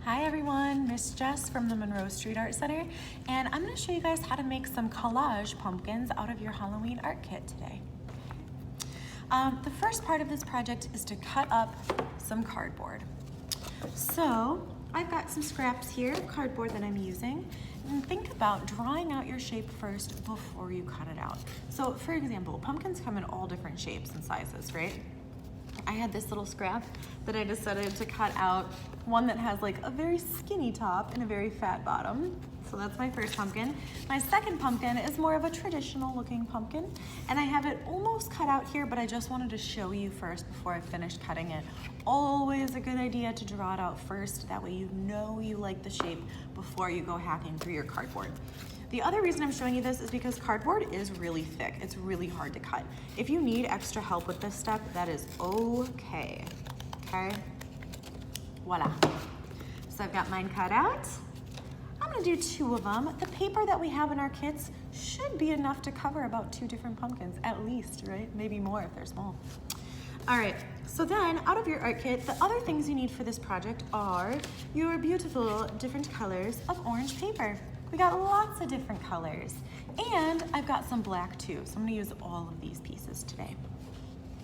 Hi everyone, Miss Jess from the Monroe Street Art Center, and I'm going to show you guys how to make some collage pumpkins out of your Halloween art kit today. The first part of this project is to cut up some cardboard. So I've got some scraps here of cardboard that I'm using, and think about drawing out your shape first before you cut it out. So for example, pumpkins come in all different shapes and sizes, right? I had this little scrap that I decided to cut out, one that has like a very skinny top and a very fat bottom. So that's my first pumpkin. My second pumpkin is more of a traditional looking pumpkin, and I have it almost cut out here, but I just wanted to show you first before I finished cutting it. Always a good idea to draw it out first, that way you know you like the shape before you go hacking through your cardboard. The other reason I'm showing you this is because cardboard is really thick. It's really hard to cut. If you need extra help with this step, that is okay, okay? Voila. So I've got mine cut out. I'm gonna do 2 of them. The paper that we have in our kits should be enough to cover about 2 different pumpkins, at least, right? Maybe more if they're small. All right, so then out of your art kit, the other things you need for this project are your beautiful different colors of orange paper. We got lots of different colors, and I've got some black too, so I'm gonna use all of these pieces today.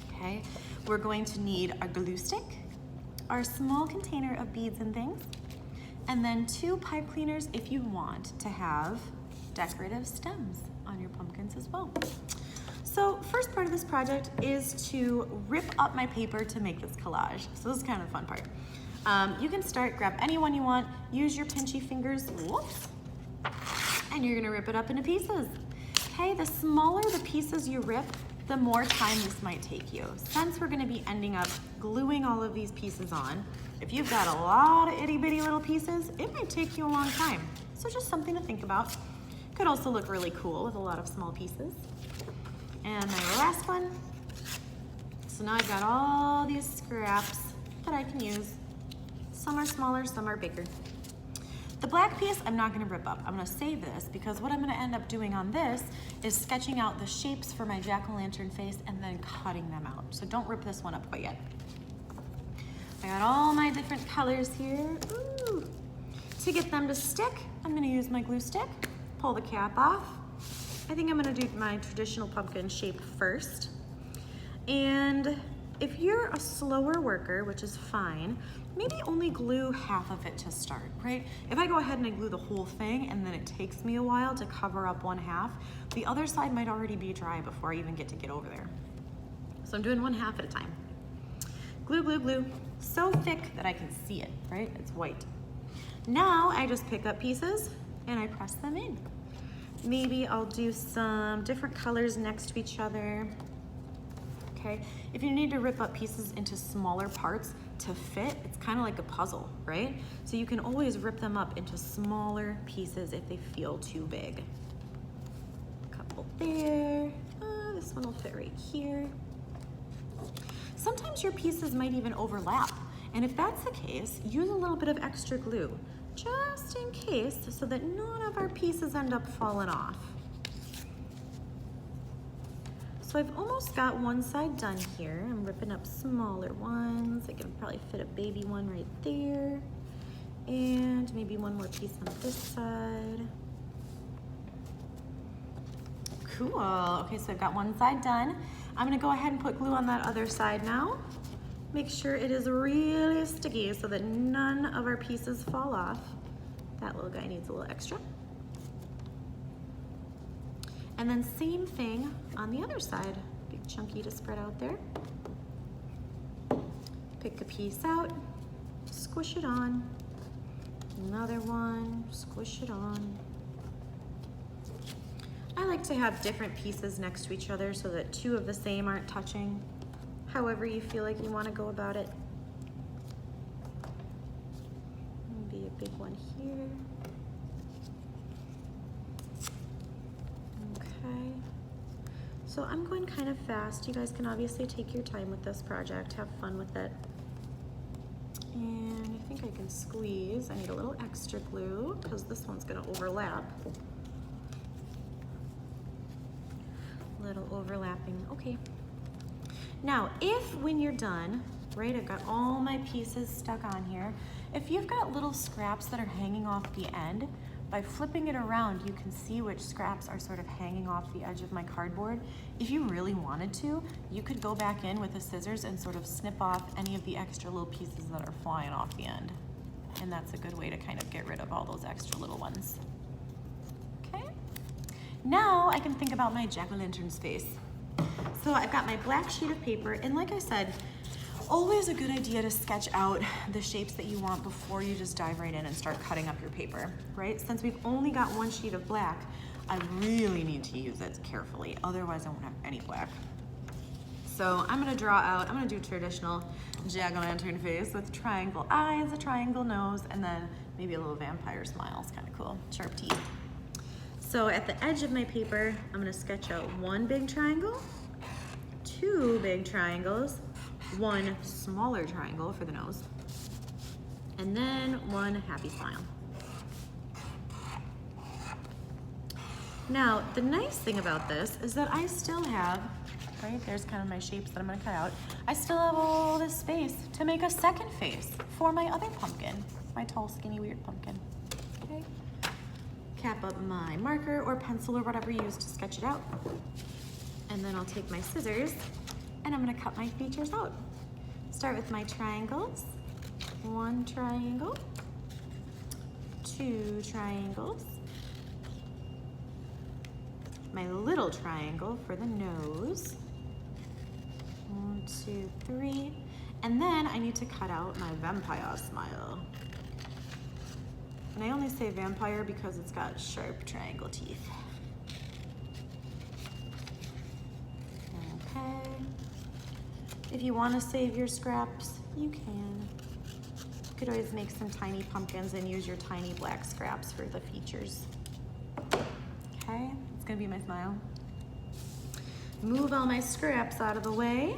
Okay, we're going to need our glue stick, our small container of beads and things, and then 2 pipe cleaners if you want to have decorative stems on your pumpkins as well. So first part of this project is to rip up my paper to make this collage. So this is kind of the fun part. You can grab any one you want, use your pinchy fingers, whoops, and you're gonna rip it up into pieces. Okay, the smaller the pieces you rip, the more time this might take you. Since we're gonna be ending up gluing all of these pieces on, if you've got a lot of itty bitty little pieces, it might take you a long time. So just something to think about. Could also look really cool with a lot of small pieces. And my last one. So now I've got all these scraps that I can use. Some are smaller, some are bigger. The black piece I'm not gonna rip up. I'm gonna save this because what I'm gonna end up doing on this is sketching out the shapes for my jack-o'-lantern face and then cutting them out. So don't rip this one up quite yet. I got all my different colors here. Ooh. To get them to stick, I'm gonna use my glue stick, pull the cap off. I think I'm gonna do my traditional pumpkin shape first. And if you're a slower worker, which is fine, maybe only glue half of it to start, right? If I go ahead and I glue the whole thing and then it takes me a while to cover up 1/2, the other side might already be dry before I even get over there. So I'm doing 1/2 at a time. Glue, glue, glue. So thick that I can see it, right? It's white. Now I just pick up pieces and I press them in. Maybe I'll do some different colors next to each other. Okay, if you need to rip up pieces into smaller parts to fit, it's kind of like a puzzle, right? So you can always rip them up into smaller pieces if they feel too big. A couple there. This one will fit right here. Sometimes your pieces might even overlap, and if that's the case, use a little bit of extra glue, just in case, so that none of our pieces end up falling off. So I've almost got one side done here. I'm ripping up smaller ones. I can probably fit a baby one right there. And maybe one more piece on this side. Cool, okay, so I've got one side done. I'm gonna go ahead and put glue on that other side now. Make sure it is really sticky so that none of our pieces fall off. That little guy needs a little extra. And then same thing on the other side. Big chunky to spread out there. Pick a piece out, squish it on. Another one, squish it on. I like to have different pieces next to each other so that 2 of the same aren't touching. However you feel like you want to go about it. Maybe a big one here. Okay, so I'm going kind of fast. You guys can obviously take your time with this project, have fun with it. And I think I can squeeze. I need a little extra glue because this one's gonna overlap. Little overlapping, okay. Now, if when you're done, right? I've got all my pieces stuck on here. If you've got little scraps that are hanging off the end, by flipping it around, you can see which scraps are sort of hanging off the edge of my cardboard. If you really wanted to, you could go back in with the scissors and sort of snip off any of the extra little pieces that are flying off the end. And that's a good way to kind of get rid of all those extra little ones. Okay, now I can think about my jack-o'-lantern's face. So I've got my black sheet of paper, and like I said, always a good idea to sketch out the shapes that you want before you just dive right in and start cutting up your paper, right? Since we've only got one sheet of black, I really need to use it carefully, otherwise I won't have any black. So I'm gonna draw out, I'm gonna do traditional jack-o'-lantern face with triangle eyes, a triangle nose, and then maybe a little vampire smile. It's kind of cool, sharp teeth. So at the edge of my paper, I'm gonna sketch out one big triangle, two big triangles, one smaller triangle for the nose, and then one happy smile. Now, the nice thing about this is that I still have, right, there's kind of my shapes that I'm gonna cut out. I still have all this space to make a second face for my other pumpkin, my tall, skinny, weird pumpkin, okay? Cap up my marker or pencil or whatever you use to sketch it out. And then I'll take my scissors and I'm gonna cut my features out. Start with my triangles. One triangle, two triangles, my little triangle for the nose. 1, 2, 3. And then I need to cut out my vampire smile. And I only say vampire because it's got sharp triangle teeth. Okay. If you want to save your scraps, you can. You could always make some tiny pumpkins and use your tiny black scraps for the features. Okay, it's gonna be my smile. Move all my scraps out of the way,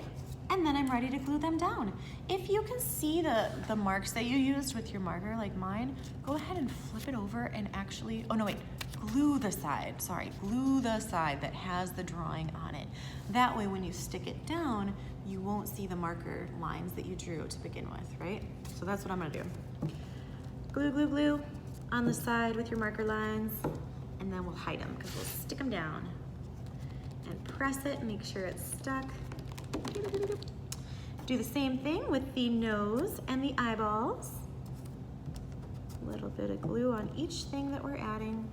and then I'm ready to glue them down. If you can see the marks that you used with your marker, like mine, go ahead and flip it over and actually, oh no wait, glue the side, sorry, glue the side that has the drawing on it. That way when you stick it down, you won't see the marker lines that you drew to begin with, right? So that's what I'm gonna do. Glue, glue, glue on the side with your marker lines, and then we'll hide them because we'll stick them down. And press it, make sure it's stuck. Do the same thing with the nose and the eyeballs. A little bit of glue on each thing that we're adding.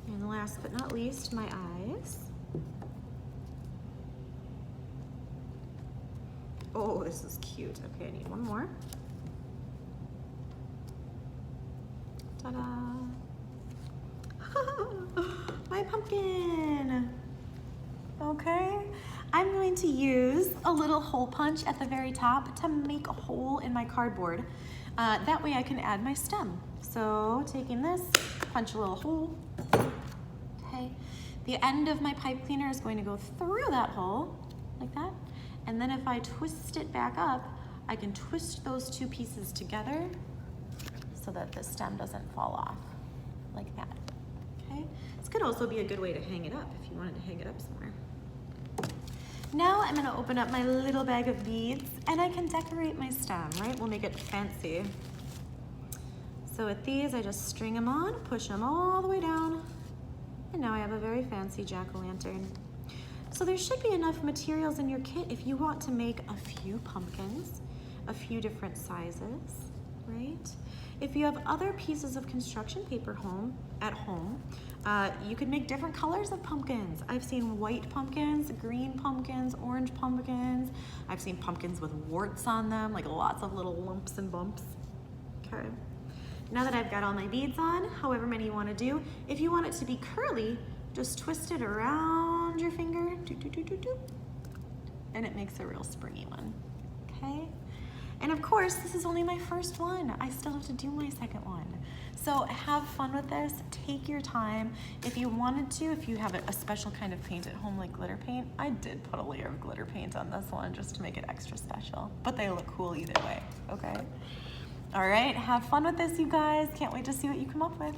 And last but not least, my eyes. Oh, this is cute. Okay, I need one more. Ta-da! My pumpkin! Okay, I'm going to use a little hole punch at the very top to make a hole in my cardboard. That way I can add my stem. So taking this, punch a little hole. Okay, the end of my pipe cleaner is going to go through that hole, like that. And then if I twist it back up, I can twist those two pieces together so that the stem doesn't fall off, like that. Okay, this could also be a good way to hang it up if you wanted to hang it up somewhere. Now I'm gonna open up my little bag of beads and I can decorate my stem, right? We'll make it fancy. So with these, I just string them on, push them all the way down, and now I have a very fancy jack-o'-lantern. So there should be enough materials in your kit if you want to make a few pumpkins, a few different sizes, right? If you have other pieces of construction paper at home, you could make different colors of pumpkins. I've seen white pumpkins, green pumpkins, orange pumpkins. I've seen pumpkins with warts on them, like lots of little lumps and bumps. Okay. Now that I've got all my beads on, however many you want to do, if you want it to be curly, just twist it around your finger, and it makes a real springy one, okay? And of course, this is only my first one. I still have to do my second one. So have fun with this, take your time. If you wanted to, if you have a special kind of paint at home like glitter paint, I did put a layer of glitter paint on this one just to make it extra special, but they look cool either way, okay? All right, have fun with this, you guys. Can't wait to see what you come up with.